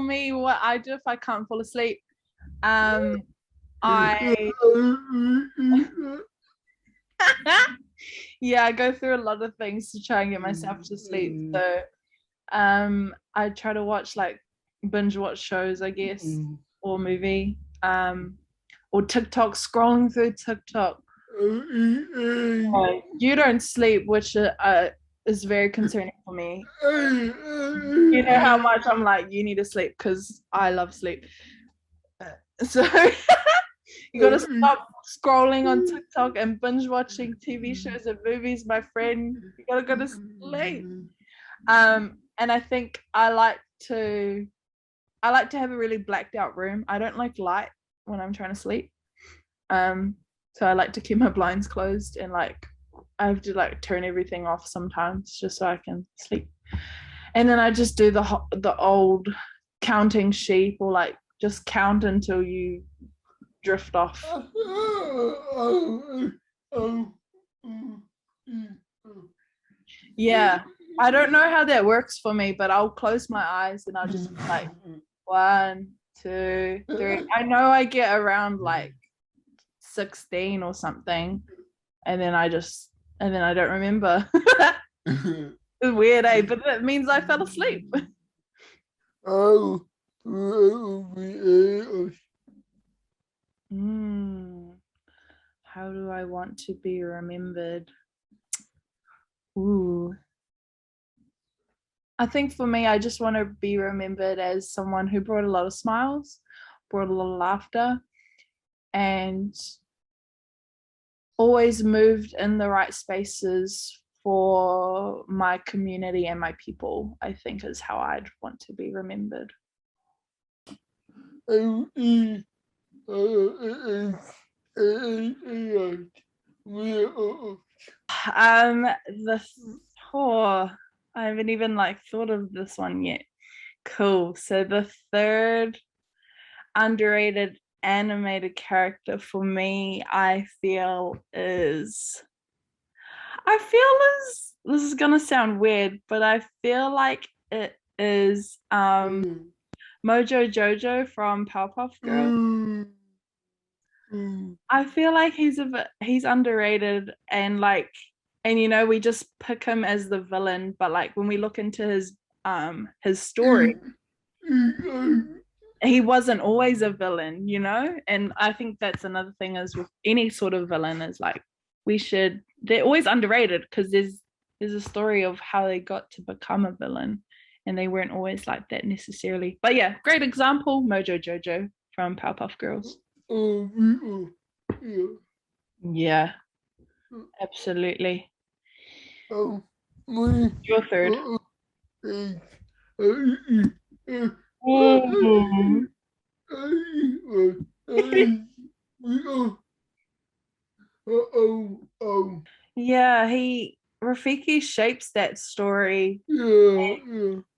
me, what I do if I can't fall asleep, I yeah, I go through a lot of things to try and get myself to sleep. So I try to watch, like, binge watch shows, I guess, or movie, or TikTok, scrolling through TikTok. You don't sleep, which is very concerning for me. You know how much I'm like, you need to sleep, because I love sleep. So you gotta stop scrolling on TikTok and binge watching TV shows and movies, my friend. You gotta go to sleep. And I think I like to have a really blacked out room. I don't like light when I'm trying to sleep. So I like to keep my blinds closed, and like I have to like turn everything off sometimes just so I can sleep. And then I just do the old counting sheep, or like just count until you drift off. Yeah, I don't know how that works for me, but I'll close my eyes and I'll just be like 1, 2, 3. I know I get around like 16 or something, and then I don't remember. It's weird, eh? But that means I fell asleep. How do I want to be remembered? Ooh. I think for me, I just want to be remembered as someone who brought a lot of smiles, brought a lot of laughter, and always moved in the right spaces for my community and my people, I think is how I'd want to be remembered. I haven't even like thought of this one yet. Cool. So the third underrated animated character for me, I feel is this is gonna sound weird, but I feel like it is Mojo Jojo from Powerpuff Girls. I feel like he's underrated, and like, and you know, we just pick him as the villain, but like when we look into his story, he wasn't always a villain, you know. And I think that's another thing is with any sort of villain is like they're always underrated, because there's a story of how they got to become a villain, and they weren't always like that necessarily. But yeah, great example, Mojo Jojo from Powerpuff Girls. Yeah, absolutely. Your third. Yeah, Rafiki shapes that story.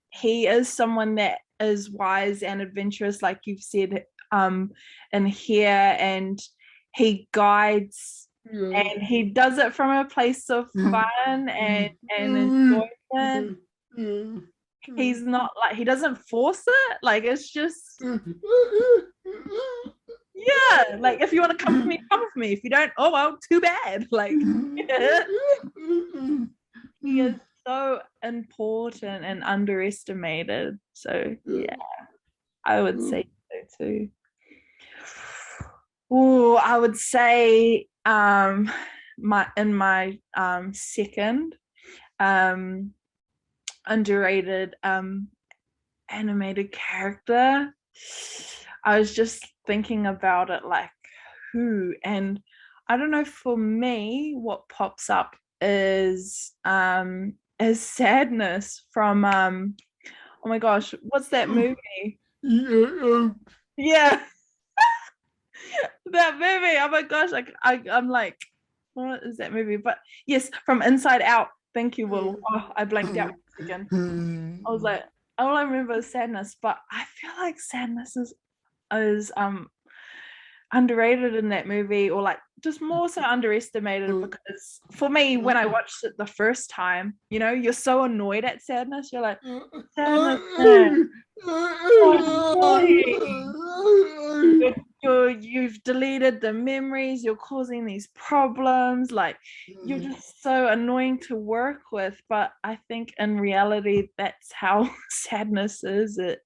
He is someone that is wise and adventurous, like you've said, in here, and he guides, and he does it from a place of fun and enjoyment. He's not like, he doesn't force it, like it's just yeah, like if you want to come with me, come with me. If you don't, oh well, too bad. Like he is so important and underestimated. So yeah, I would say so too. Oh, I would say my second underrated animated character, I was just thinking about it, like who, and I don't know, for me what pops up is Sadness from oh my gosh, what's that movie? Yeah. That movie, oh my gosh, like I'm like, what is that movie? But yes, from Inside Out. Thank you, Will. Oh, I blanked out again. I was like, all I remember is Sadness, but I feel like Sadness is underrated in that movie, or like just more so underestimated, because for me, when I watched it the first time, you know, you're so annoyed at Sadness, you're like, Sadness, man. You've deleted the memories, you're causing these problems, like you're just so annoying to work with. But I think in reality that's how Sadness is. It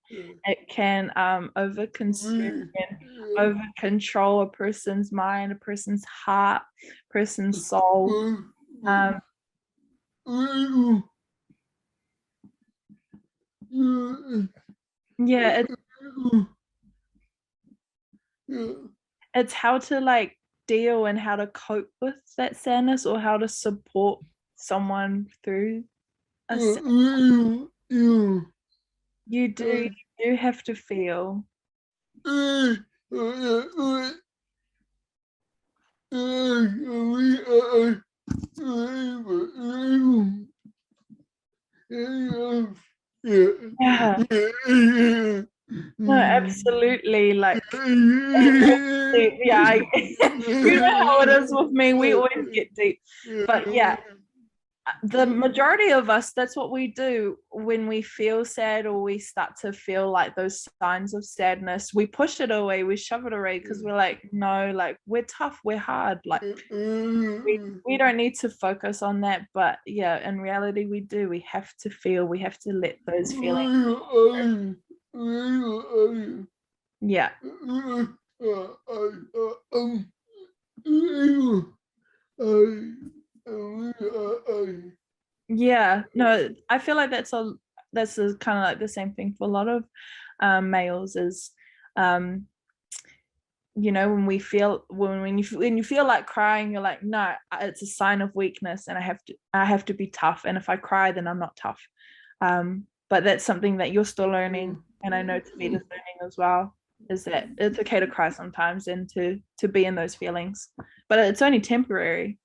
can overconsume and over control a person's mind, a person's heart, person's soul. Yeah, it's how to like deal and how to cope with that sadness, or how to support someone through a you do have to feel. Yeah, no, absolutely. Like, yeah, you know how it is with me. We always get deep, but yeah, the majority of us, that's what we do when we feel sad, or we start to feel like those signs of sadness. We push it away, we shove it away, because we're like, no, like, we're tough, we're hard, like we don't need to focus on that. But yeah, in reality, we do. We have to feel, we have to let those feelings. Yeah. Yeah, no, I feel like that's kind of like the same thing for a lot of males, is you know, when you feel like crying, you're like, no, it's a sign of weakness, and I have to be tough, and if I cry, then I'm not tough. But that's something that you're still learning, and I know Tavita's learning as well, is that it's okay to cry sometimes, and to be in those feelings, but it's only temporary.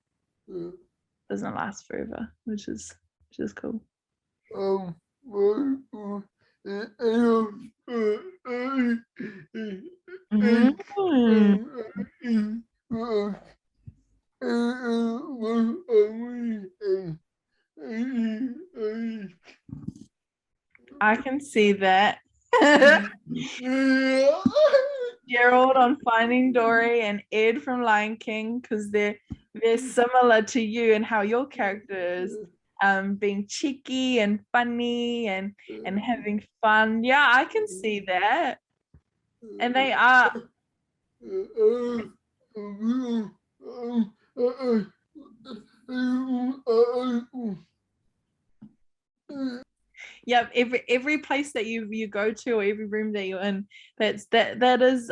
Doesn't last forever, which is cool. I can see that. Gerald on Finding Dory and Ed from Lion King, because they're similar to you and how your character is, being cheeky and funny and having fun. Yeah, I can see that. And they are. Yeah, every place that you go to, or every room that you're in, that is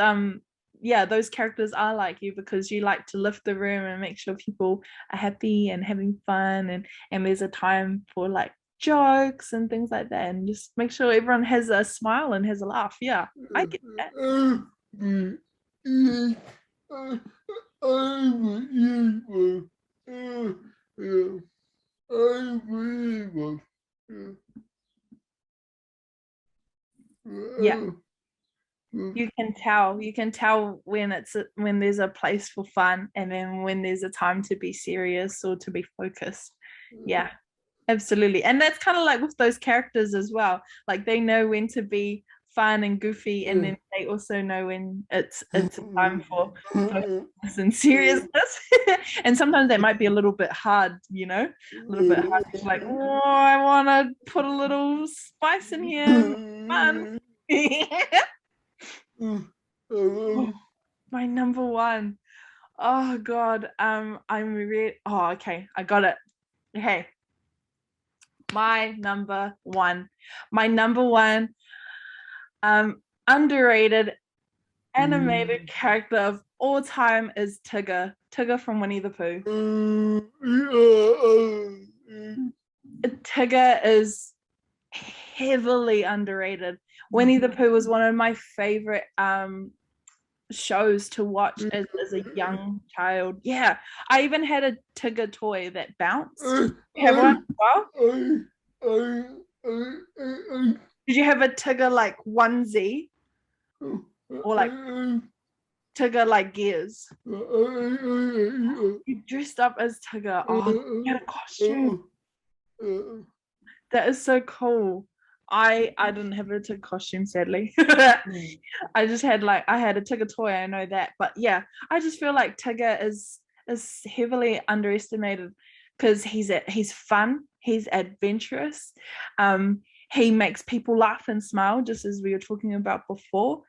yeah, those characters are like you, because you like to lift the room and make sure people are happy and having fun, and there's a time for like jokes and things like that, and just make sure everyone has a smile and has a laugh. Yeah, I get that. Yeah, you can tell when there's a place for fun, and then when there's a time to be serious or to be focused. Yeah, absolutely. And that's kind of like with those characters as well, like they know when to be fun and goofy, and then they also know when it's a time for focus and seriousness. And sometimes that might be a little bit hard, you know, a little bit hard. It's like, oh, I want to put a little spice in here, fun. My number one. Oh God. I'm really. Oh, okay. I got it. Okay. My number one. Underrated animated character of all time is Tigger. Tigger from Winnie the Pooh. Tigger is heavily underrated. Winnie the Pooh was one of my favorite shows to watch as a young child. Yeah, I even had a Tigger toy that bounced. You have one? Well, did you have a Tigger like onesie, or like Tigger like gears? You dressed up as Tigger. Oh, you had a costume. That is so cool. I didn't have a Tigger costume, sadly. I just had I had a Tigger toy, I know that. But yeah, I just feel like Tigger is heavily underestimated, because he's fun, he's adventurous, he makes people laugh and smile, just as we were talking about before.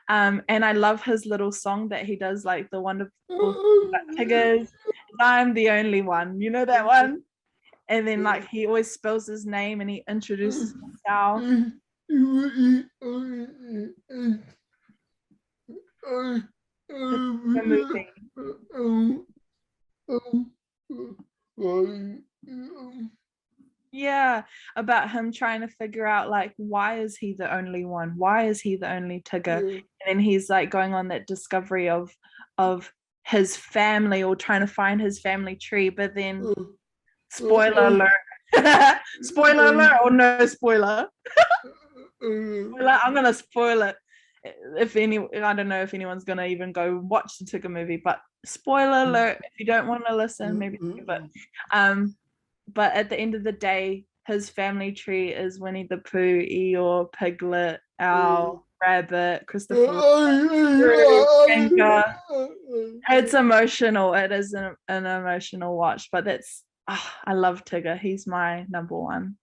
And I love his little song that he does, like the wonderful Tiggers, I'm the only one. You know that one? And then like he always spells his name and he introduces himself. Yeah, about him trying to figure out like, why is he the only one? Why is he the only Tigger? And then he's like going on that discovery of his family, or trying to find his family tree, but then spoiler alert. Spoiler alert, or no spoiler. I'm gonna spoil it. I don't know if anyone's gonna even go watch the Tigger movie, but spoiler alert, if you don't want to listen, maybe skip it. But at the end of the day, his family tree is Winnie the Pooh, Eeyore, Piglet, Owl, Rabbit, Christopher, Finger. It's emotional. It is an emotional watch, but that's I love Tigger. He's my number one.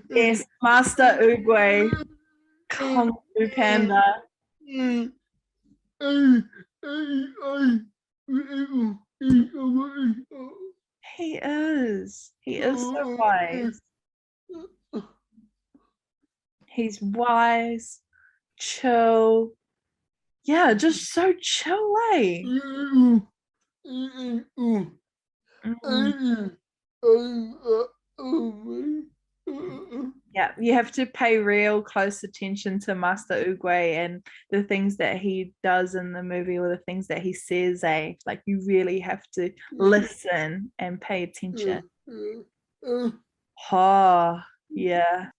Yes, Master Oogway, Kung Fu Panda. He is so wise. He's wise, chill. Yeah, just so chill, eh? Yeah, you have to pay real close attention to Master Oogway and the things that he does in the movie, or the things that he says, eh? Like, you really have to listen and pay attention. Oh, yeah.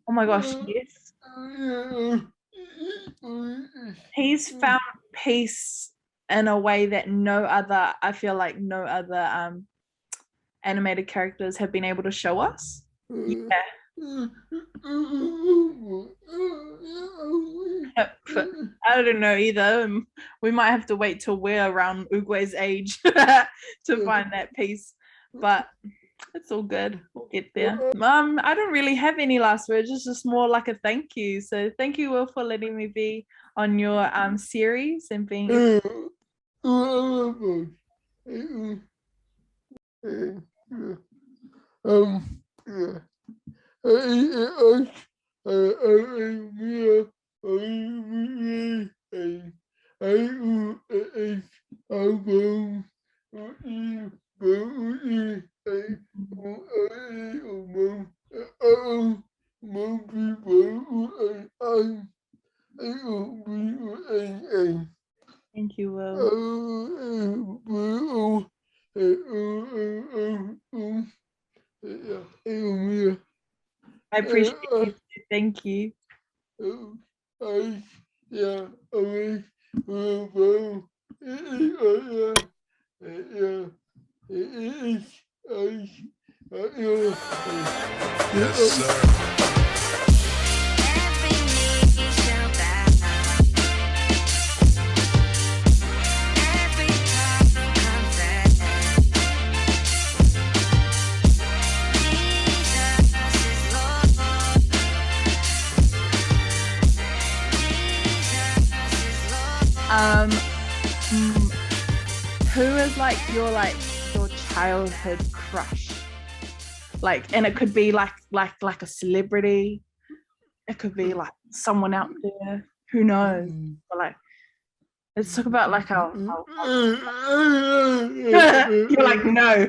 Oh my gosh, yes. He's found peace in a way that I feel like no other animated characters have been able to show us. Yeah. I don't know either. We might have to wait till we're around Oogway's age to find that peace, but it's all good. We'll get there. I don't really have any last words. It's just more like a thank you. So thank you, Will, for letting me be on your series and being Thank you, Will. I appreciate you. Thank you. Yes, sir. Who is like your childhood crush? Like, and it could be like a celebrity. It could be like someone out there. Who knows? But like, let's talk about like our you're like, no.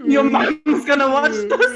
Your mom's gonna watch this.